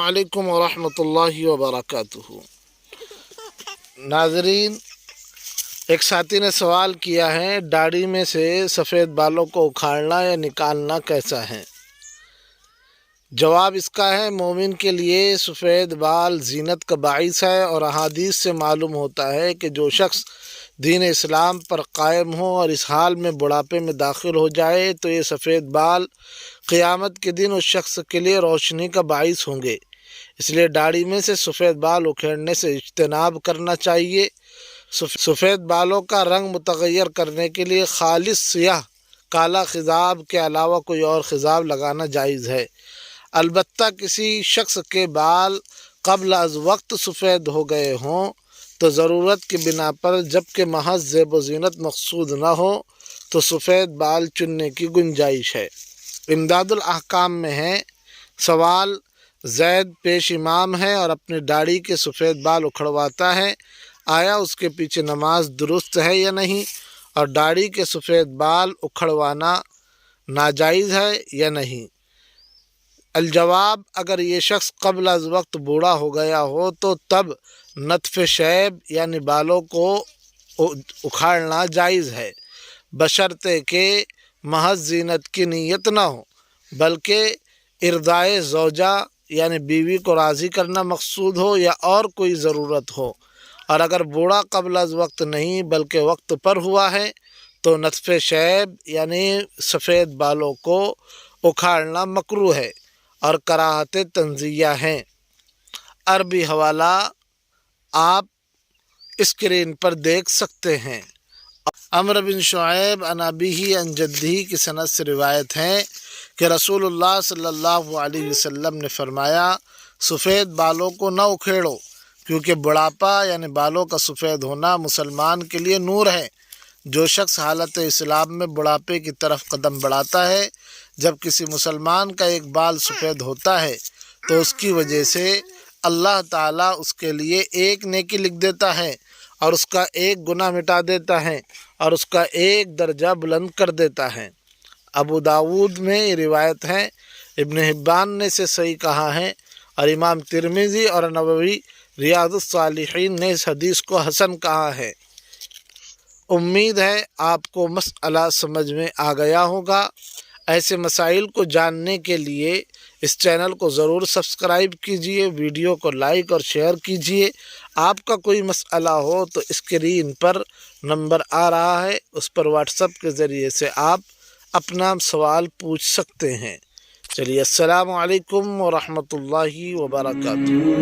अस्सलामुअलैकुम वरहमतुल्लाहि वबरकातुहू। नाज़रीन, एक साथी ने सवाल किया है, दाढ़ी में से सफ़ेद बालों को उखाड़ना या निकालना कैसा है। जवाब इसका है, मोमिन के लिए सफ़ेद बाल जीनत का बाइस है और अहादीस से मालूम होता है कि जो शख्स दीन इस्लाम पर कायम हो और इस हाल में बुढ़ापे में दाखिल हो जाए तो ये सफ़ेद बाल क़यामत के दिन उस शख्स के लिए रोशनी का बाइस होंगे। इसलिए दाढ़ी में से सफ़ेद बाल उखेड़ने से इज्तनाब करना चाहिए। सफ़ेद बालों का रंग मुतग़य्यर करने के लिए खालिस सियाह काला खिजाब के अलावा कोई और खिजाब लगाना जायज़ है। अलबत्ता किसी शख्स के बाल क़ब्ल अज़ वक्त सफ़ेद हो गए हों तो ज़रूरत की बिना पर, जबकि महज ज़ेब व ज़ीनत मकसूद न हो, तो सफ़ेद बाल चुनने की गुंजाइश है। इमदादुल अहकाम में है, सवाल, ज़ैद पेश इमाम है और अपनी दाढ़ी के सफ़ेद बाल उखड़वाता है, आया उसके पीछे नमाज दुरुस्त है या नहीं, और दाढ़ी के सफ़ेद बाल उखड़वाना नाजायज़ है या नहीं। अल-जवाब, अगर ये शख्स क़ब्ल अज़ वक्त बूढ़ा हो गया हो तो तब नत्फ़ शैब यानी बालों को उखाड़ना जायज़ है, बशर्ते के महज ज़ीनत की नीयत न हो, बल्कि इरदाए ज़ौजा यानी बीवी को राज़ी करना मकसूद हो या और कोई ज़रूरत हो। और अगर बूढ़ा क़ब्ल अज़ वक्त नहीं बल्कि वक्त पर हुआ है तो नत्फ़ शैब यानी सफ़ेद बालों को उखाड़ना मकरूह है और कराहत तंज़िया हैं। अरबी हवाला आप स्क्रीन पर देख सकते हैं। अमर बिन शुऐब अन अबीही अन जद्दी की सनद से रिवायत है कि रसूलुल्लाह सल्लल्लाहु अलैहि वसल्लम ने फरमाया, सफ़ेद बालों को न उखेड़ो, क्योंकि बुढ़ापा यानी बालों का सफ़ेद होना मुसलमान के लिए नूर है। जो शख्स हालत इस्लाम में बुढ़ापे की तरफ कदम बढ़ाता है, जब किसी मुसलमान का एक बाल सफ़ेद होता है तो उसकी वजह से अल्लाह ताला उसके लिए एक नेकी लिख देता है और उसका एक गुनाह मिटा देता है और उसका एक दर्जा बुलंद कर देता है। अबू दाऊद में ये रिवायत है, इब्न हिब्बान ने इसे सही कहा है और इमाम तिरमिज़ी और नववी रियादुस सालिहीन ने इस हदीस को हसन कहा है। उम्मीद है आपको मसला समझ में आ गया होगा। ऐसे मसाइल को जानने के लिए इस चैनल को ज़रूर सब्सक्राइब कीजिए, वीडियो को लाइक और शेयर कीजिए। आपका कोई मसला हो तो स्क्रीन पर नंबर आ रहा है, उस पर व्हाट्सएप के ज़रिए से आप अपना सवाल पूछ सकते हैं। चलिए, अस्सलामु अलैकुम व रहमतुल्लाहि व बरकातुहू।